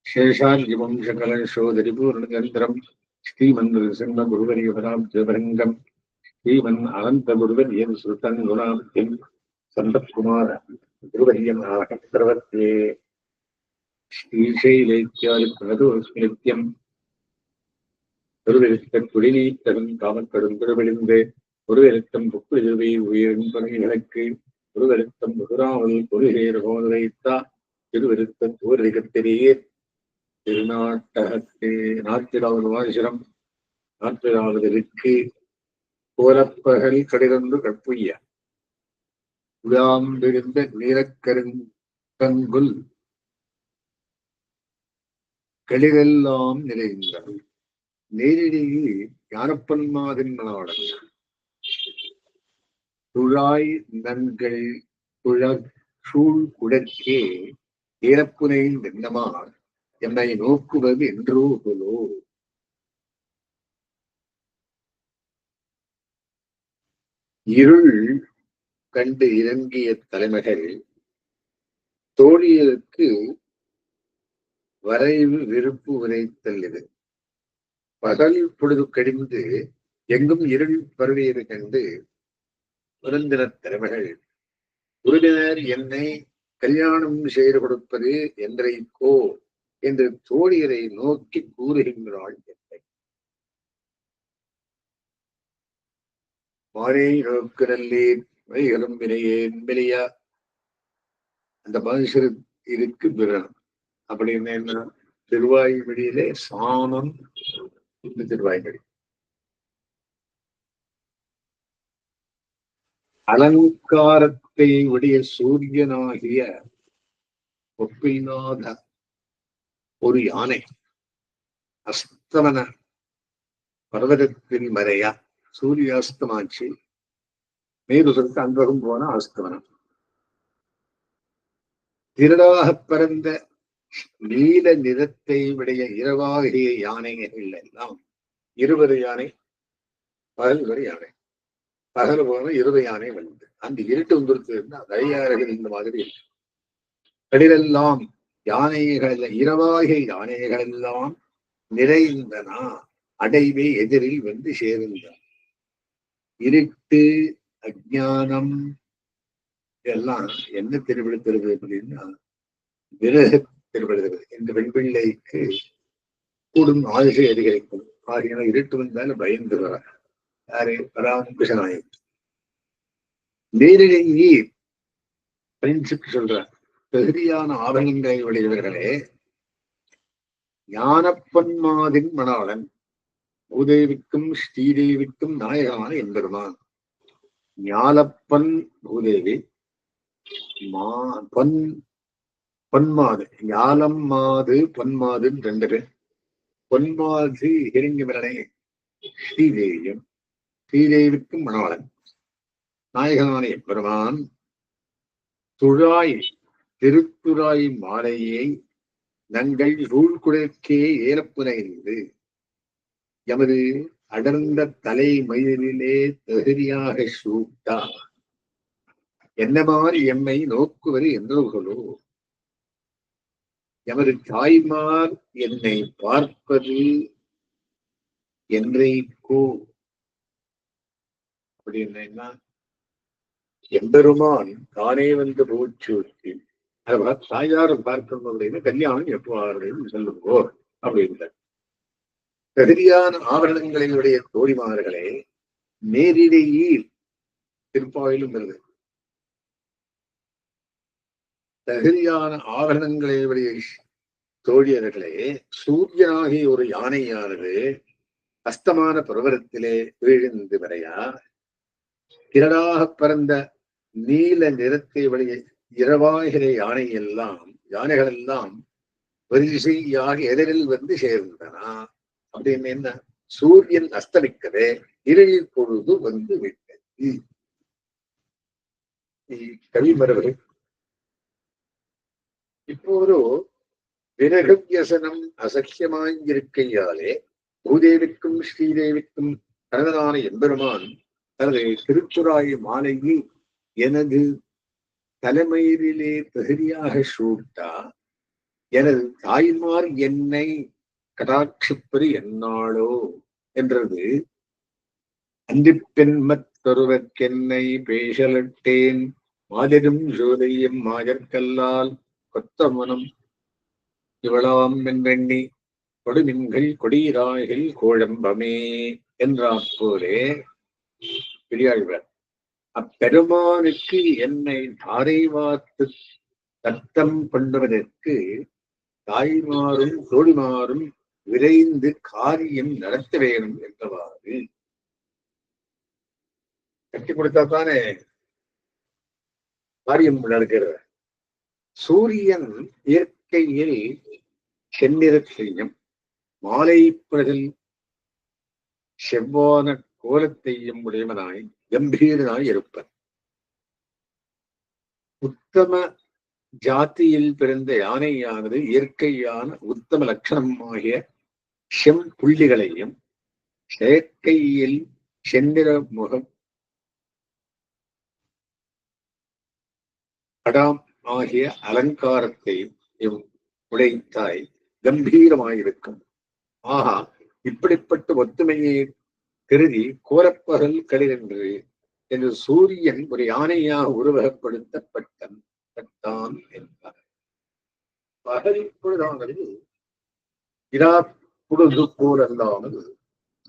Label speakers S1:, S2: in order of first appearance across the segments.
S1: शेषाद्यमं शकलशोधरिपूर्णचन्द्रं श्रीमन्नृसिंहगुरुवर्यपदाब्जभृङ्गं श्रीमन् अनन्तगुरुवर्यं श्रुतं गुणाब्धिं सन्तत्कुमार गुरुवर्यम् प्रवर्त्ये श्रीशैलेत्यादिप्रणतोऽस्मिनित्यं குருவெழுத்தக்குடிநீத்தரும் காமக்கடும் திருவிழிந்து குருவெழுத்தம் புக்குழுவை உயிரின் துணைகளுக்கு குருவெழுத்தம் முதுராமல் பொருகேறு போல் வைத்தா திருவெழுத்தம் பூர்வீகத்திலேயே திருநாட்டகத்தே நாற்பதாவது வாசனம் 40வது கோலப்பகல் கடிதந்து கற்புய்ய உயாம்பிருந்த நீலக்கருங்கங்குல் களிரெல்லாம் நிறைந்தது நேரிடையே ஞானப்பன்மாதின் மனோடன் துழாய் நன்கள் துழூழ் குடற்கே ஈரப்புனை வெண்ணமார் என்னை நோக்குவது என்றோ போலோ. இருள் கண்டு இறங்கிய தலைமகள் தோழியருக்கு வரைவு விருப்பு உரைத்தல் இது. பகல் பொழுது கடிந்து எங்கும் இருள் பரவியது கண்டு புரந்தின தலைமகள் குருவினர் என்னை கல்யாணம் செய்து கொடுப்பது என்றைக்கோ என்று தோழியரை நோக்கி கூறுகின்றாள். என்னை மாறே நோக்கு நல்லேன் வைகளும் வினையேன் வெளியா அந்த மனுஷரு இருக்கு பிறன் அப்படின்னு என்ன திருவாய்மொழியிலே சாமம் இந்த திருவாய்மொழி. அலங்காரத்தை உடைய சூரியனாகிய ஒப்பில்லாத ஒரு யானை அஸ்தமன பர்வதத்தின் மறையா சூரியாஸ்தமாச்சு மேலுதற்கு அன்பகம் போன அஸ்தமனம் திருடாக பறந்த நீல நிறத்தை உடைய இரவாகிய யானைகள் எல்லாம் 20 யானை பகல் வரை யானை பகல் போன 20 யானை வந்து அந்த இருட்டு வந்துருக்கு இருந்தா தையார்கள் இந்த மாதிரி இருக்கு. கடலெல்லாம் யானைகள் இரவாகிய யானைகள் எல்லாம் நிறைந்தனா அடைவை எதிரில் வந்து சேர்ந்தார். இருட்டு அஜானம் இதெல்லாம் என்ன திருவிழுத்தருது அப்படின்னா விரக திருவிழுகிறது. இந்த வெண்பிள்ளைக்கு கூடும் ஆயுசை அதிகரிக்கும். ஆகியன இருட்டு வந்தாலும் பயந்து வர யாரு பராமகிருஷ்ணாய் நேரிலேயே பிரின்சுக்கு சொல்ற தகுதியான ஆபரணங்களை உடையவர்களே ஞானப்பன்மாதின் மணாளன் பூதேவிக்கும் ஸ்ரீதேவிக்கும் நாயகமான எம்பெருமான். ஞாலப்பன் பூதேவி பொன்மாது ஞாலம் மாது பொன்மாதுன்னு 2 பேர். பொன்மாது ஹிரண்யவரனை ஸ்ரீதேவியும் ஸ்ரீதேவிக்கும் மணாளன் நாயகமான எம்பெருமான் துழாய் திருத்துழாய் மாலையை நங்கள் ரூழ்குடற்கே ஏலப்புனைந்து எமது அடர்ந்த தலை மயிலிலே தகுதியாக சூட்டா என்ன மாதிரி எம்மை நோக்குவது என்றோ எமது தாய்மார் என்னை பார்ப்பது என்றைக்கோ அப்படின்னா எம்பெருமான் தானே வந்து போச்சூட்டி தாயார் பார்க்கணும் அப்படின்னு கல்யாணம் எப்போ ஆறுன்னு சொல்லுங்கோ அப்படின்ற தகுதியான ஆபரணங்களினுடைய தோழிமார்களே நேரிடையே திருப்பாவிலும் வருது. தகுதியான ஆபரணங்களினுடைய தோழியர்களே சூரியனாகிய ஒரு யானையானது அஸ்தமான பருவத்திலே விழுந்து வரையா திரளாக பறந்த நீல நிறத்தை உடைய இரவாகிற யானைகள் எல்லாம் வரிசையாக எதிரில் வந்து சேர்ந்தனா அப்படின்னு என்ன சூரியன் அஸ்தமிக்கவே இருளில் பொழுது வந்து விட்டது. கவிமரவர்கள் இப்போ ஒரு விரக வியசனம் அசக்கியமாயிருக்கையாலே பூதேவிக்கும் ஸ்ரீதேவிக்கும் கணவனான எம்பெருமான் தனது திருத்துழாய் மாலையை எனது தலைமயிரிலே தகுதியாக சூட்டா எனது தாய்மார் என்னை கடாட்சிப்பது என்னாளோ என்றது. அந்திப்பெண்மத்தொருவர்க்கென்னை பேசலட்டேன் மாதிரும் ஜோதியும் மாயற்கல்லால் கொத்தமனம் இவளாம் என்றெண்ணி கொடுமின்கள் கொடியிராய்கள் கோழம்பமே என்றாற் போலே பெரியாழ்வார் அப்பெருமானுக்கு என்னை தாரை வார்த்து தத்தம் பண்ணுவதற்கு தாய்மாரும் தோழிமாரும் விரைந்து காரியம் நடத்த வேணும் என்றவாறு கட்டி கொடுத்தாத்தானே காரியம் நடக்கிறது. சூரியன் இயற்கையில் செந்நிறத்தையும் மாலை பிரகல் செவ்வான கோலத்தையும் உடையவனாய் கம்பீரனாய் இருப்பன். உத்தம ஜாத்தியில் பிறந்த யானையானது இயற்கையான உத்தம லட்சணமாகிய செம்புள்ளிகளையும் செயற்கையில் செந்நிற முகம் அடாம் ஆகிய அலங்காரத்தையும் உடைத்தாய் கம்பீரமாயிருக்கும். ஆகா, இப்படிப்பட்ட ஒத்துமையை கருதி கோரப்பகல் களிரென்று என்று சூரியன் ஒரு யானையாக உருவகப்படுத்தப்பட்டான் என்றார். பகல் பொழுதானது இரா பொழுது போல் அல்லாமல்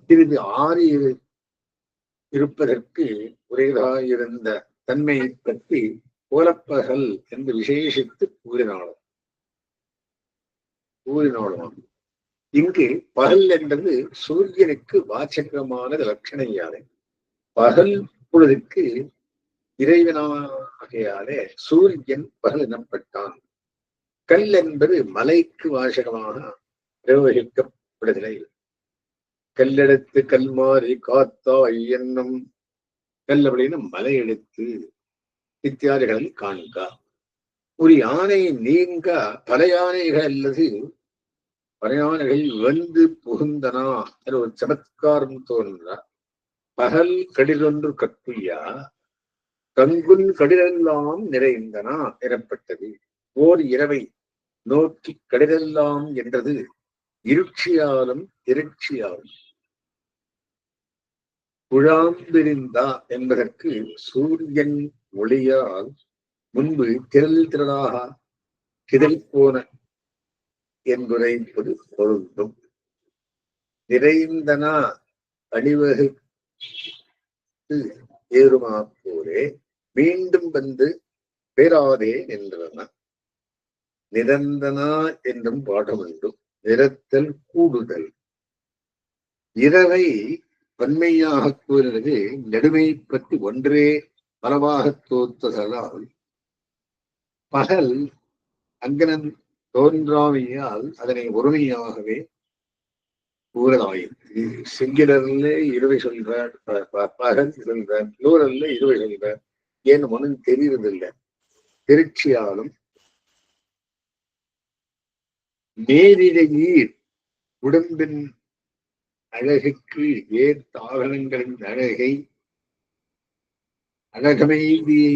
S1: சிறிது ஆறி இருப்பதற்கு உரையாயிருந்த தன்மையை பற்றி கோலப்பகல் என்று விசேஷித்து கூறினாலும் இங்கு பகல் என்பது சூரியனுக்கு வாச்சகமான லட்சணம் யானை. பகல் பொழுதுக்கு இறைவனாகையாலே சூரியன் பகல் எனப்பட்டான். கல் என்பது மலைக்கு வாசகமாக பிரயோகிக்கப்படுதலை. கல்லெடுத்து கல்மாறி காத்தாய் என்னும் கல் அப்படின்னு மலை எடுத்து இத்தியாதிகளில் காண்க. ஒரு யானை நீங்க பல யானைகள் அல்லது பல யானைகள் வந்து புகுந்தனா என்ற ஒரு சமத்காரம் தோன்ற. பகல் கடிதொன்று கற்பியா கங்குன் கடிதெல்லாம் நிறைந்தனா எனப்பட்டது. ஓர் இரவை நோக்கி கடிதெல்லாம் என்றது இருட்சியாலும் திருட்சியாலும். குழாம்பிரிந்தா என்பதற்கு சூரியன் ஒளியால் முன்பு திரளாக கிதல் போன என்புரைப்பது பொருந்தும். நிறைந்தனா அணிவகுத்து ஏறுமா போலே மீண்டும் வந்து பேராதே என்றன. நிரந்தனா என்றும் பாடம் உண்டு. நிறத்தல் கூடுதல். இரவை பன்மையாக கூறுவது நெடுமை பற்றி ஒன்றே பலவாக தோற்றுதலால் பகல் அங்கனன் தோன்றாமையால் அதனை ஒருமையாகவே கூறலாயிற்று. சிங்கிலர்ல இருவை சொல்றார், பகல் சொல்றார், நூறல்ல இருவை சொல்றார். ஏன்னு ஒன்றும் தெரிவதில்லை. திருச்சியாலும் நேரிடையீர் உடம்பின் அழகுக்கு ஏர் தாவரங்களின் அழகமைதியை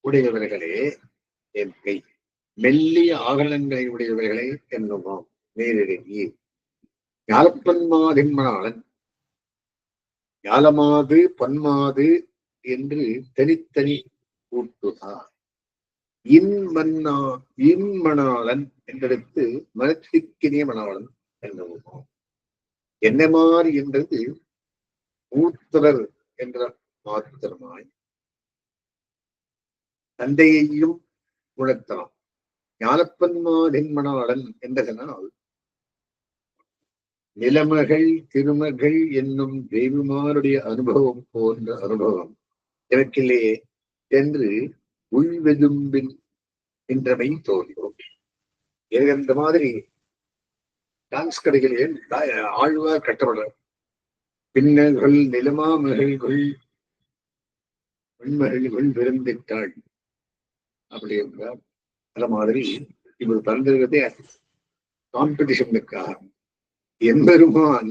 S1: உடையவர்களே என்கை மெல்லிய ஆகலங்களை உடையவர்களே என்னுமாம். நேரிடையீர் ஞாலப்பன்மாதின்மனாளன் ஞாலமாது பன்மாது என்று தனித்தனி கூட்டுகிறார். இன்மணாளன் என்றெடுத்து மனத்திற்கினிய மணாளன் என்னுமாம். என்னமாறு என்றது மூத்தவர் என்ற மாத்திரமாய் தந்தையையும் உணர்த்தலாம். ஞானப்பன்மாதென்மனாளன் என்றதனால் நிலமகள் திருமகள் என்னும் தெய்வமாருடைய அனுபவம் போன்ற அனுபவம் எனக்கில்லையே என்று உள்வெதும்பின் என்றமை தோன்றும். இந்த மாதிரி டான்ஸ் கடைகளில் ஆழ்வார் கட்டப்பட பின்னர்கள் நிலமா மகள்கள் பெண்மகள்கள் பிறந்திட்டாள் அப்படி என்றார். அந்த மாதிரி இவர் பிறந்திருக்கிறதே காம்படிஷனுக்காக. எம்பெருமான்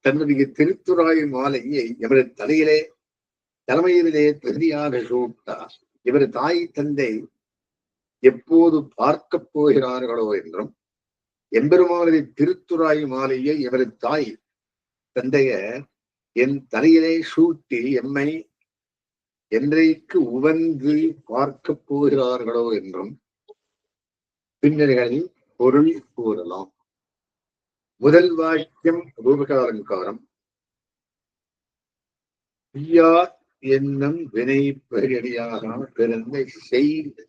S1: தன்னுடைய திருத்துறாய் மாலையை எவரது தலைமையிலே பிரதியாக சூட்டார். இவர் தாய் தந்தை எப்போது பார்க்கப் போகிறார்களோ என்றும், எம்பெருமானது திருத்துறாய் மாலையை எமது தாய் தந்தைய என் தலையிலே சூட்டி எம்மை என்றைக்கு உவந்து பார்க்கப் போகிறார்களோ என்றும் பின்னர்களில் பொருள் கூறலாம். முதல் வாக்கியம் ரூபகாலங்காரம். ஐயா என்னும் வினை பெரியடியாக பிறந்த செய்தம்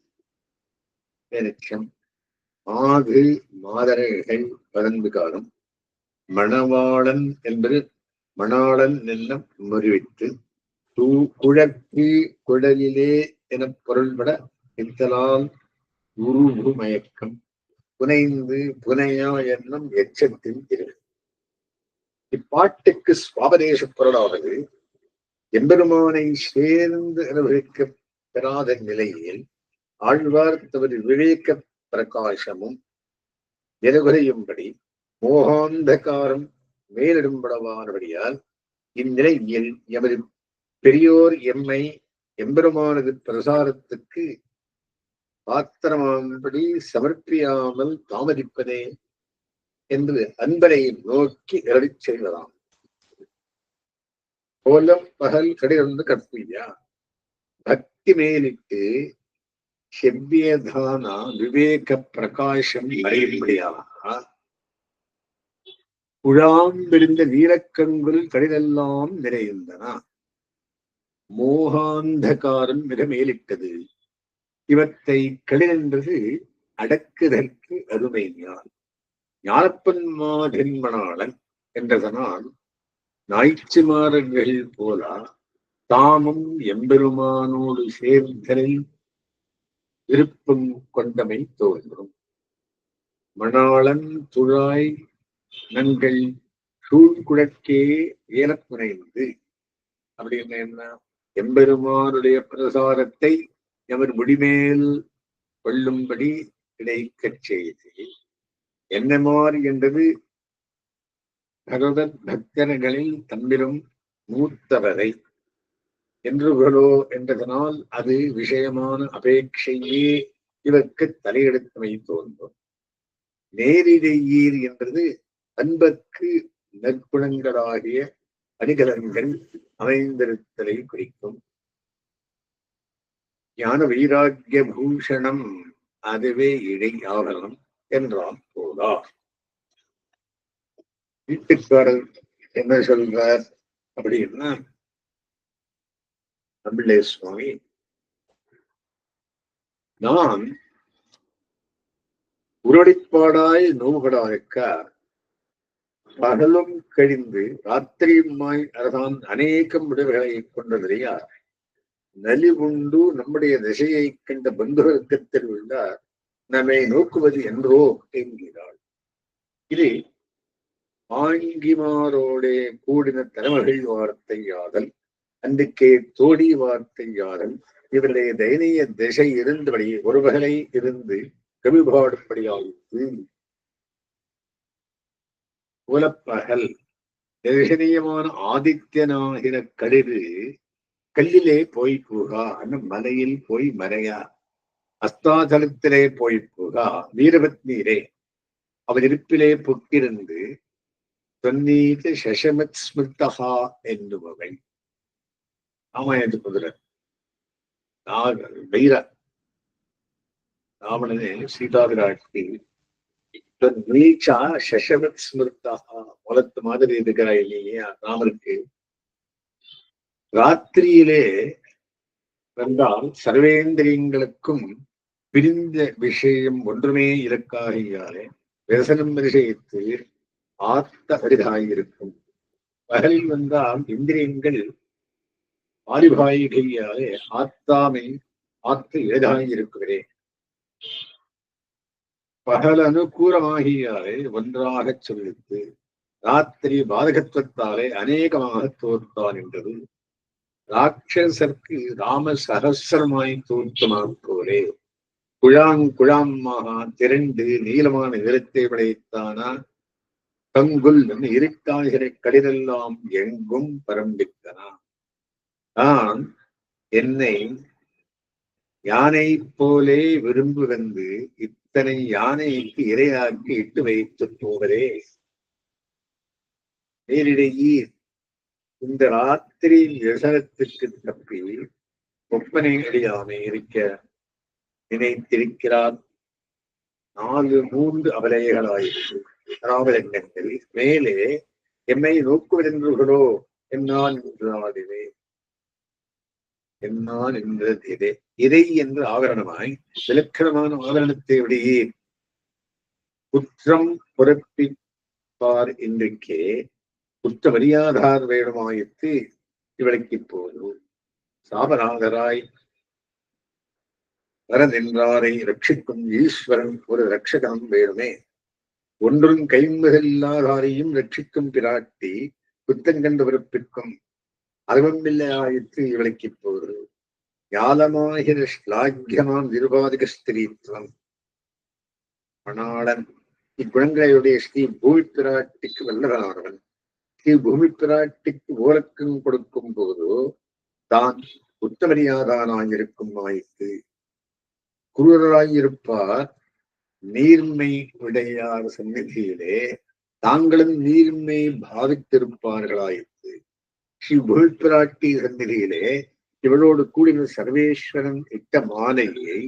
S1: ஆகு மாதரைகள் பறந்து காலம் மணவாளன் என்பது மணாளன் என்னும் முறிவித்து குழற்கு குழலிலே என பொருள்பட இத்தலால் உருவு மயக்கம் புனைந்து புனையா என்னும் எச்சத்தில் இரு. இப்பாட்டுக்கு சுவாபதேச பொருளாவது எம்பெருமானை சேர்ந்து அனுபவிக்க பெறாத நிலையில் ஆழ்வார் தமது விவேக பிரகாசமும் நிலகுறையும்படி மோகாந்தகாரம் மேலிடும்படவானபடியால் இந்நிலையில் எமது பெரியோர் எம்மை எம்பெருமானது பிரசாரத்துக்கு பாத்திரமானபடி சமர்ப்பியாமல் தாமதிப்பதே என்று அன்பனை நோக்கி அருளிச் செய்வதாம். கோலம் பகல் கடிதொன்று கற்பியா பக்தி மேலிட்டு செவ்வியதான விவேக பிரகாசம் அறியும்படியாக குழாம்பிருந்த வீரக்கங்குள் கடிதெல்லாம் நிறைந்தன. மோகாந்தகாரம் மிக மேலிட்டது. இவற்றை கடிதென்றது அடக்குதற்கு அருமையான் ஞானப்பன் மாதென்மணாளன் என்றதனால் நாய்ச்சிமார்கள் போல தாமும் எம்பெருமானோடு சேர்ந்தலில் விருப்பம் கொண்டமை தோன்றும். மணாளன் துழாய் நங்கள் சூழ்குழற்கே ஏலப்புனைந்து அப்படின்னு என்ன, எம்பெருமானுடைய பிரசாரத்தை எவர் முடிமேல் கொள்ளும்படி கிடைக்கச் செய்து என்னமாறு என்றது பகவத் பக்தர்களில் தம்மிலும் மூத்தவரை என்றுகளோ என்றதனால் அது விஷயமான அபேட்சையே இவருக்கு தலையெடுத்தமை தோன்றும். நேரிடையீர் என்றது அன்பர்க்கு நற்குணங்களாகிய அணிகலன்கள் அமைந்திருத்தலை குறிக்கும். ஞான வைராக்கிய பூஷணம் அதுவே இடை ஆவரணம் என்றால் போதா. வீட்டுக்காரர் என்ன சொல்றார் அப்படின்னா, நம்பிள்ளை சுவாமி, நான் உருடிப்பாடாய் நோவுகளாக பகலும் கழிந்து ராத்திரியுமாய் அரசான் அநேகம் விடுதலை கொண்டதையார் நலிவுண்டு நம்முடைய திசையை கண்ட பந்துவர்க்கத்தில் உள்ளார் நம்மை நோக்குவது என்றோ என்கிறாள். இது ஆங்கிமாரோடே கூடின தலைமகள் வார்த்தையாதல், அன்றைக்கே தோடி வார்த்தையாதல், இவருடைய தைரிய திசை இருந்தபடி ஒரு பகலை இருந்து கவிபாடும்படியாயிற்று. புலப்பகல் தரிசனீயமான ஆதித்யனாகிற கழிவு கல்லிலே போய் போகா, அன்னும் மலையில் போய் மறையா, அஸ்தாதலத்திலே போய் போகா, வீரபத்னீரே அவர் இருப்பிலே புக்கிருந்து தொன்னீத சசமத் ஸ்மிருத்தகா என்னுபவை. ராமாயணத்து குதிரர் வைர ராவணனே சீதாவிராட்சி நீச்சா சசமத் ஸ்மிருத்தகா முலத்து மாதிரி இருக்கிறா இல்லையா ராமருக்கு. ராத்திரியிலே வந்தால் சர்வேந்திரியங்களுக்கும் பிரிந்த விஷயம் ஒன்றுமே இலக்காகியாலே விரசனம் விஷயத்து ஆத்த அரிதாயிருக்கும். பகலில் வந்தால் இந்திரியங்கள் ஆலிபாயிகையாலே ஆத்தாமை ஆத்து எளிதாயிருக்கிறே. பகல் அனுகூலமாகியாலே ஒன்றாக சொல்லித்து ராத்திரி பாதகத்துவத்தாலே அநேகமாக தோற்றான் என்றது. ராட்சசர்க்கு ராம சகசிரமாய் தோற்றமாக போலே குழாமாக திரண்டு நீளமான நிறத்தை படைத்தானா கங்குல் இருட்டாகிற கடிதெல்லாம் எங்கும் பரம்பித்தனா. நான் என்னை யானை போலே விரும்பு வந்து இத்தனை யானைக்கு இரையாக்கி இட்டு வைத்து போவதே நேரிடையே இந்த ராத்திரி விசனத்துக்கு தப்பி ஒப்பனை அடியாமை இருக்க நினைத்திருக்கிறார். 4 அபலைகளாயிற்று ராமலிங்கத்தில் மேலே எம்மை நோக்குவதென்றுகளோ என்னால் நின்றாடினே என்னால் நின்றதே இறை என்று ஆவரணமாய் விலக்கணமான ஆவரணத்தை விடையே குற்றம் புறப்பிப்பார் இன்றைக்கே குற்ற மரியாதார் வேடமாயிற்று இவளைக்கு போதும் சாபநாதராய் வர நின்றாரை ரட்சிக்கும் ஈஸ்வரன் ஒரு ரட்சகனம் வேணுமே. ஒன்றும் கைம்பதில்லாதாரையும் ரட்சிக்கும் பிராட்டி குத்தங்கண்டு பிறப்பிக்கும் அறிவமில்லையாயிற்று இவளைக்கு போது ஞாலமாகிற ஸ்லாக்கியமாம் நிருபாதிக ஸ்திரீத்துவம் மணாளன் இக்குணங்களுடைய ஸ்ரீ பூமி பிராட்டிக்கு வல்லவனானவன். ஸ்ரீ பூமி பிராட்டிக்கு ஓலக்கம் கொடுக்கும் போது தான் உத்தமரியாதானாயிருக்கும் ஆயிற்று. குருவராயிருப்பார் நீர்மை உடையார் சந்நிதியிலே தாங்களும் நீர்மை பாவித்திருப்பார்களாயிற்று. ஸ்ரீ பூமி பிராட்டி சந்நிதியிலே இவளோடு கூடின சர்வேஸ்வரன் இட்ட மாலையை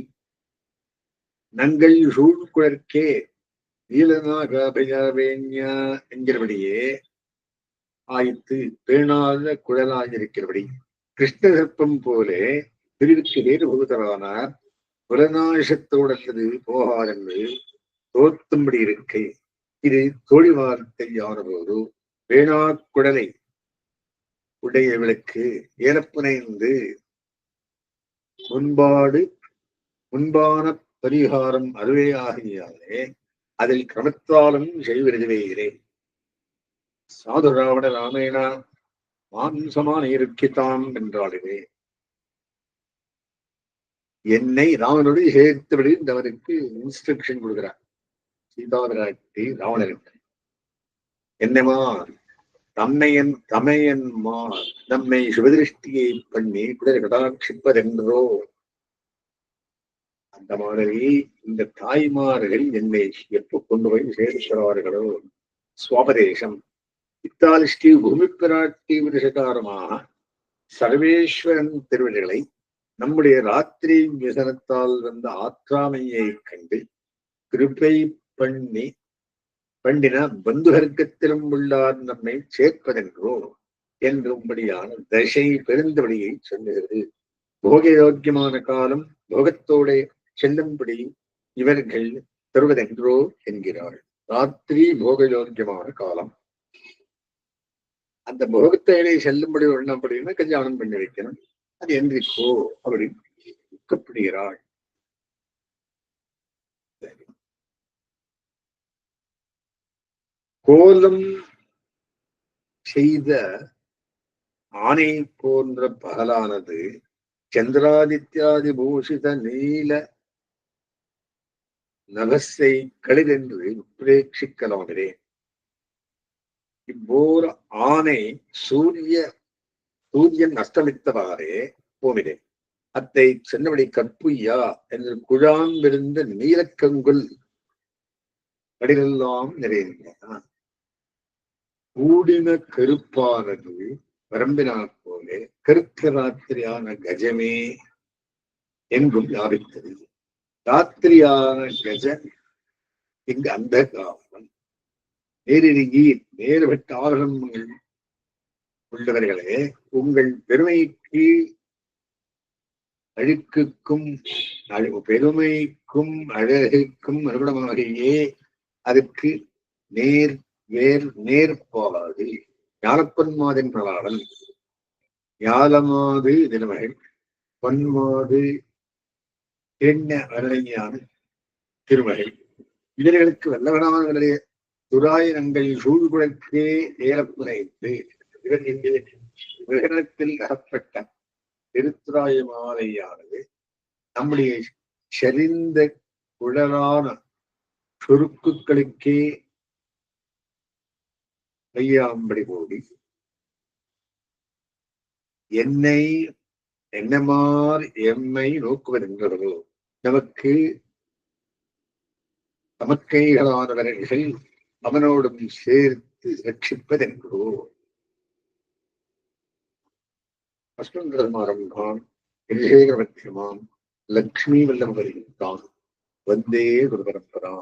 S1: நங்கள் சூழ்குழற்கே நீலநாகபயாவேண்யா என்கிறபடியே ஆயிற்று. பேணாத குழலாயிருக்கிறபடி கிருஷ்ண சர்ப்பம் போலே பிரிவுக்கு நேர்பகுதரானார் புலநாசத்தோடது போகாதென்று தோத்தும்படி இருக்கை. இது தோழி வார்த்தை ஆனபோது வேணா குடலை உடைய விளக்கு ஏலப்புனைந்து முன்பான பரிகாரம் அதுவே ஆகியாலே அதில் கிரமத்தாலும் செய்விருதுவேகிறேன். சாது ராவண ராமேனா மாம்சமான இருக்கித்தாம் என்றாலுமே என்னை ராவனோடு சேர்த்தபடி அவருக்கு இன்ஸ்ட்ரக்ஷன் கொடுக்கிறார். சீதாவிராட்டி ராவணனுக்கு என்னமா தமையன்மார் நம்மை சுபதிருஷ்டியை பண்ணி குடரை கடாட்சிப்பதென்றோ அந்த மாதிரி இந்த தாய்மார்கள் என்னை எப்ப கொண்டு போய் சேர்க்கிறார்களோ சுவாபதேசம் இத்தால் ஸ்ரீ பூமி பிராட்டி விருஷகாரமாக சர்வேஸ்வரன் திருவிழிகளை நம்முடைய ராத்திரி விசனத்தால் வந்த ஆற்றாமையை கண்டு கிருப்பை பண்ணின பந்துவர்க்கத்திலும் உள்ளார் நம்மை சேர்ப்பதென்றோ என்றும்படியான தசை பெருந்தபடியை சொல்லுகிறது. போகயோக்கியமான காலம் போகத்தோட செல்லும்படி இவர்கள் தருவதென்றோ என்கிறாள். ராத்திரி போகயோக்கியமான காலம். அந்த போகத்தை செல்லும்படி ஒண்ணு அப்படின்னா கல்யாணம் பண்ணி வைக்கணும். அது என்றிக்கோ அப்படின்னு துக்கப்படுகிறாள். கோலம் செய்த ஆணை போன்ற பகலானது சந்திராதித்யாதி பூஷித நீல நகசை களிதென்று உத்ரேட்சிக்கலாகிறே. இப்போர் ஆணை சூரியன் அஸ்தமித்தவாறே போமினே அத்தை சென்னவழி கற்புய்யா என்று குழாம்பிருந்த நீலக்கங்குல் கடிலெல்லாம் நிறைந்த கூடின கருப்பானது வரம்பினாற் போலே கருக்க ராத்திரியான கஜமே என்றும் வியாபித்தது. ராத்திரியான கஜ இங்கு அந்த காவலன் நேரிருகி நேர்பட்ட ஆரணங்கள் உள்ளவர்களே, உங்கள் பெருமைக்கு அழுக்குக்கும் பெருமைக்கும் அழகுக்கும் அனுகுணமாகியே அதற்கு நேர்பாடு ஞானப்பன்மாதின் பிரலாளன் ஞாலமாது தினமகள் பொன்மாது எண்ண அருளையான திருமகள் இவர்களுக்கு வல்லவனான துராயினங்கள் சூழ்குழற்கே ஏலப்புனைத்து விகரணத்தில் அகப்பட்ட திருத்துராய மாலையானது நம்முடைய செறிந்த குழலான சுருக்குகளுக்கே கையாம்படி போடி என்னை என்னமாறு எம்மை நோக்குவதென்றோ நமக்கு தமக்கைகளானவர்கள் அவனோடும் சேர்த்து ரட்சிப்பதென்றோ. அஷ்டந்தரமாரம்பான் விஜயகரமத்தியமாம் லக்ஷ்மி வல்லபரிதான் வந்தே குரு பரம்பரா.